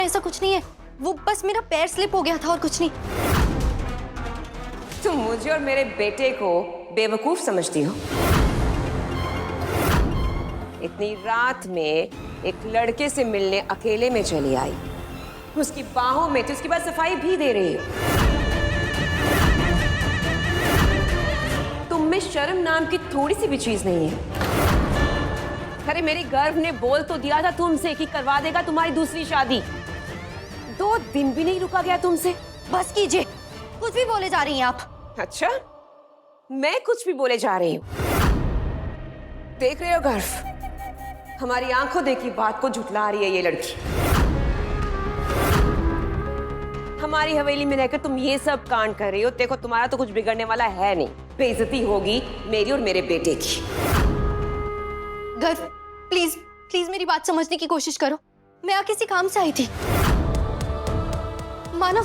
ऐसा कुछ नहीं है, वो बस मेरा पैर स्लिप हो गया था और कुछ नहीं। तुम मुझे और मेरे बेटे को बेवकूफ समझती हो? इतनी रात में एक लड़के से मिलने अकेले में चली आई, उसकी बाहों में थी, उसके बाद सफाई भी दे रही हो। तुम में शर्म नाम की थोड़ी सी भी चीज नहीं है। अरे मेरे गर्भ ने बोल तो दिया था तुमसे कि करवा देगा तुम्हारी दूसरी शादी। 2 दिन भी नहीं रुका गया तुमसे। बस कीजिए, कुछ भी बोले जा रही हैं आप। अच्छा, मैं कुछ भी बोले जा रही हूँ? देख रहे हो गर्भ, हमारी आंखों देखी बात को झुठला रही है ये लड़की। हमारी हवेली में रहकर तुम ये सब कांड कर रही हो। देखो तुम्हारा तो कुछ बिगड़ने वाला है नहीं, बेइज्जती होगी मेरी और मेरे बेटे की। गर्व, प्लीज प्लीज मेरी बात समझने की कोशिश करो। मैं यहाँ किसी काम से आई थी। मानव,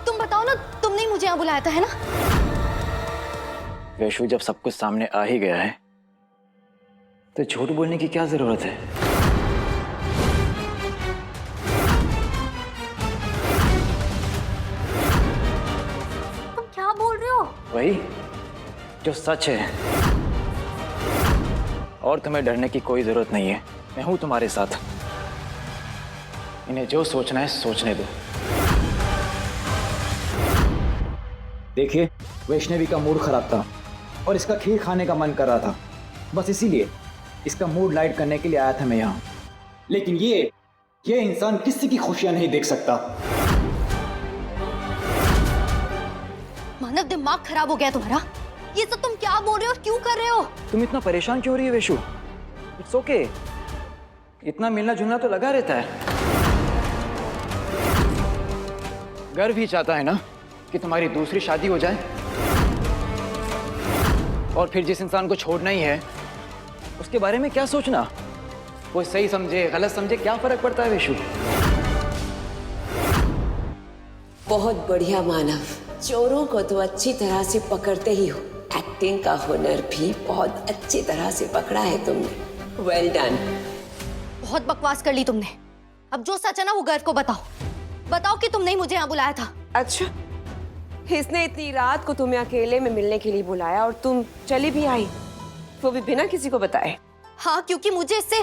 तुम बताओ ना, तुमने ही मुझे यहाँ बुलाया था, है ना? वैशु, जब सब कुछ सामने आ ही गया है तो झूठ बोलने की क्या जरूरत है? तुम क्या बोल रहे हो? वही जो सच है, और तुम्हें डरने की कोई जरूरत नहीं है। मैं हूं तुम्हारे साथ। इन्हें जो सोचना है सोचने दो। देखिए, वैष्णवी का मूड खराब था और इसका खीर खाने का मन कर रहा था। बस इसीलिए इसका मूड लाइट करने के लिए आया था मैं यहाँ। लेकिन ये इंसान किसी की खुशियां नहीं देख सकता। मानव, दिमाग खराब हो गया तुम्हारा? ये सब तुम क्या बोल रहे हो और क्यों कर रहे हो? तुम इतना परेशान क्यों हो रही है वैशु? इट्स ओके, इतना मिलना जुलना तो लगा रहता है। गर्व ही चाहता है ना कि तुम्हारी दूसरी शादी हो जाए, और फिर जिस इंसान को छोड़ना ही है उसके बारे में क्या सोचना? वो सही समझे गलत समझे, क्या फर्क पड़ता है वैशु? बहुत बढ़िया मानव, चोरों को तो अच्छी तरह से पकड़ते ही हो। एक्टिंग का हुनर भी बहुत अच्छी तरह से पकड़ा है तुमने। Well done. बहुत बकवास कर ली तुमने। अब जो सच है ना वो गर्व को बताओ। बताओ कि तुमने ही मुझे यहाँ बुलाया था। अच्छा, इसने इतनी रात को तुम्हें अकेले में मिलने के लिए बुलाया और तुम चली भी आई, वो भी बिना किसी को बताए? हाँ, क्योंकि मुझे इससे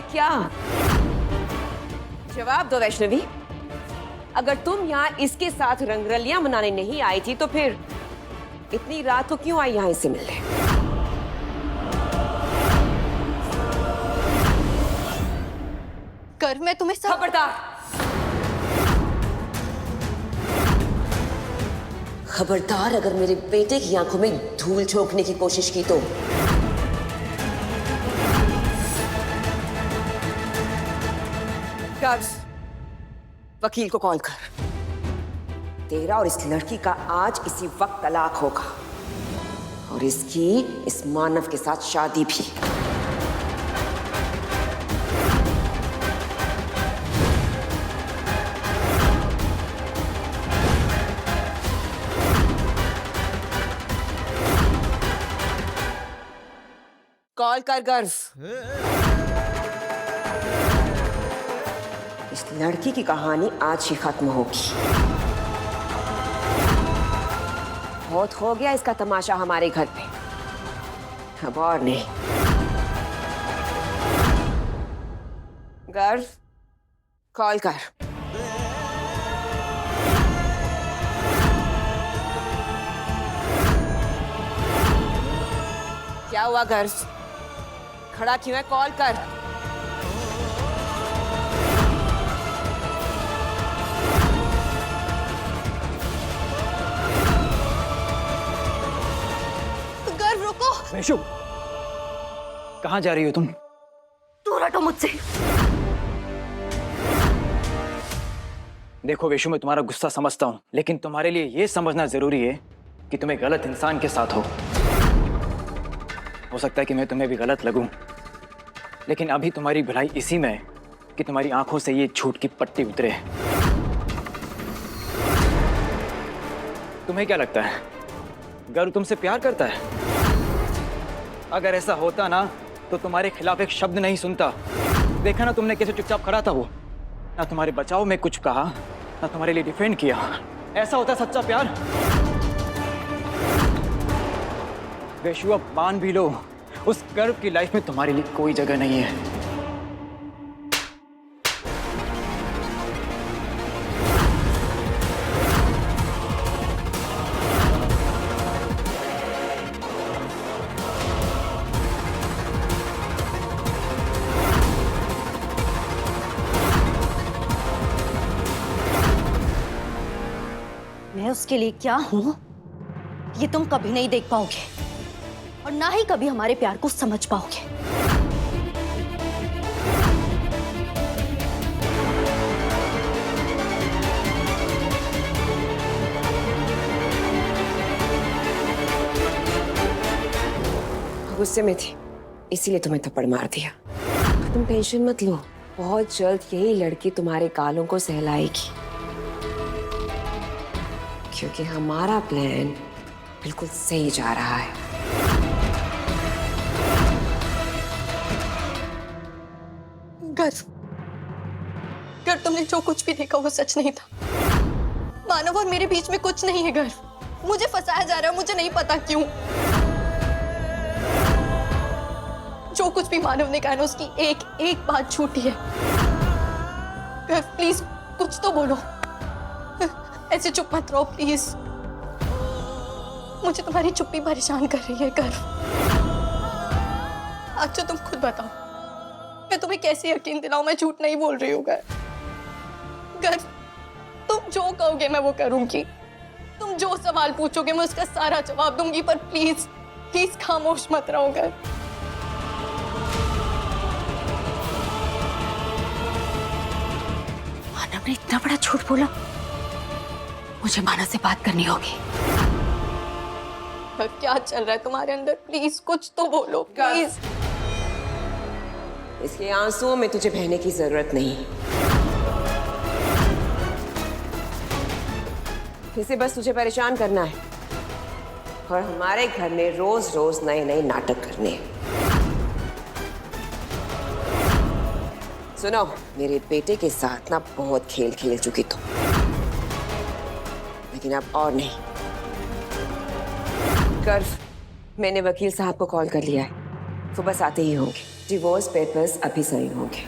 क्या? जवाब दो वैष्णवी। अगर तुम यहाँ इसके साथ रंगरलियां मनाने नहीं आई थी तो फिर इतनी रात को क्यों आई यहाँ इससे मिलने? गर्व, मैं तुम्हें सब खबरदार अगर मेरे बेटे की आंखों में धूल झोंकने की कोशिश की तो। वकील को कॉल कर। तेरा और इस लड़की का आज इसी वक्त तलाक होगा, और इसकी इस मानव के साथ शादी भी। कॉल कर गर्व। इस लड़की की कहानी आज ही खत्म होगी। बहुत हो गया इसका तमाशा हमारे घर पे, अब और नहीं। गर्व, कॉल कर। क्या हुआ गर्व? खड़ा क्यों है? कॉल कर। गर्व, रुको। वैशु, कहाँ जा रही हो तुम? दूर हटो मुझसे। देखो वैशु, मैं तुम्हारा गुस्सा समझता हूँ, लेकिन तुम्हारे लिए यह समझना जरूरी है कि तुम एक गलत इंसान के साथ हो सकता है कि मैं तुम्हें भी गलत लगूं, लेकिन अभी तुम्हारी भलाई इसी में है कि तुम्हारी आंखों से ये झूठ की पट्टी उतरे। तुम्हें क्या लगता है गर्व तुमसे प्यार करता है? अगर ऐसा होता ना तो तुम्हारे खिलाफ एक शब्द नहीं सुनता। देखा ना तुमने कैसे चुपचाप खड़ा था वो, ना तुम्हारे बचाव में कुछ कहा, ना तुम्हारे लिए डिफेंड किया। ऐसा होता है सच्चा प्यार। वैशु अब मान भी लो, उस गर्व की लाइफ में तुम्हारे लिए कोई जगह नहीं है। मैं उसके लिए क्या हूं ये तुम कभी नहीं देख पाओगे, और ना ही कभी हमारे प्यार को समझ पाओगे। गुस्से में थी इसीलिए तुम्हें थप्पड़ मार दिया। तुम टेंशन मत लो, बहुत जल्द यही लड़की तुम्हारे गालों को सहलाएगी, क्योंकि हमारा प्लान बिल्कुल सही जा रहा है। गर्व, तुमने जो कुछ भी देखा वो सच नहीं था। मानव और मेरे बीच में कुछ नहीं है गर्व। मुझे फंसाया जा रहा है, मुझे नहीं पता क्यों। जो कुछ भी मानव ने कहा ना, उसकी एक एक बात झूठी है। गर्व प्लीज कुछ तो बोलो, ऐसे चुप मत रहो प्लीज। मुझे तुम्हारी चुप्पी परेशान कर रही है गर्व। अच्छा तुम खुद बताओ, मैं तुम्हें कैसे यकीन दिलाऊं मैं झूठ नहीं बोल रही हूँ गर्व। तुम जो कहोगे मैं वो करूंगी, तुम जो सवाल पूछोगे मैं उसका सारा जवाब दूंगी, पर प्लीज प्लीज खामोश मत रहो गर्व। मानव ने इतना बड़ा झूठ बोला, मुझे मानव से बात करनी होगी। क्या चल रहा है तुम्हारे अंदर, प्लीज कुछ तो बोलो प्लीज। इसलिए आंसुओं में तुझे बहने की जरूरत नहीं, इसे बस तुझे परेशान करना है और हमारे घर में रोज रोज नए नए नाटक करने हैं। सुनो, मेरे बेटे के साथ ना बहुत खेल खेल चुकी तुम, लेकिन अब और नहीं। गर्व, मैंने वकील साहब को कॉल कर लिया है, वो बस आते ही होंगे। डिवोर्स पेपर्स अभी साइन होंगे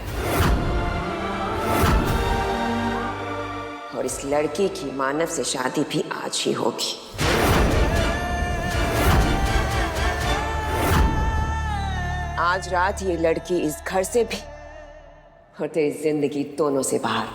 और इस लड़की की मानव से शादी भी आज ही होगी। आज रात ये लड़की इस घर से भी और तेरी जिंदगी दोनों से बाहर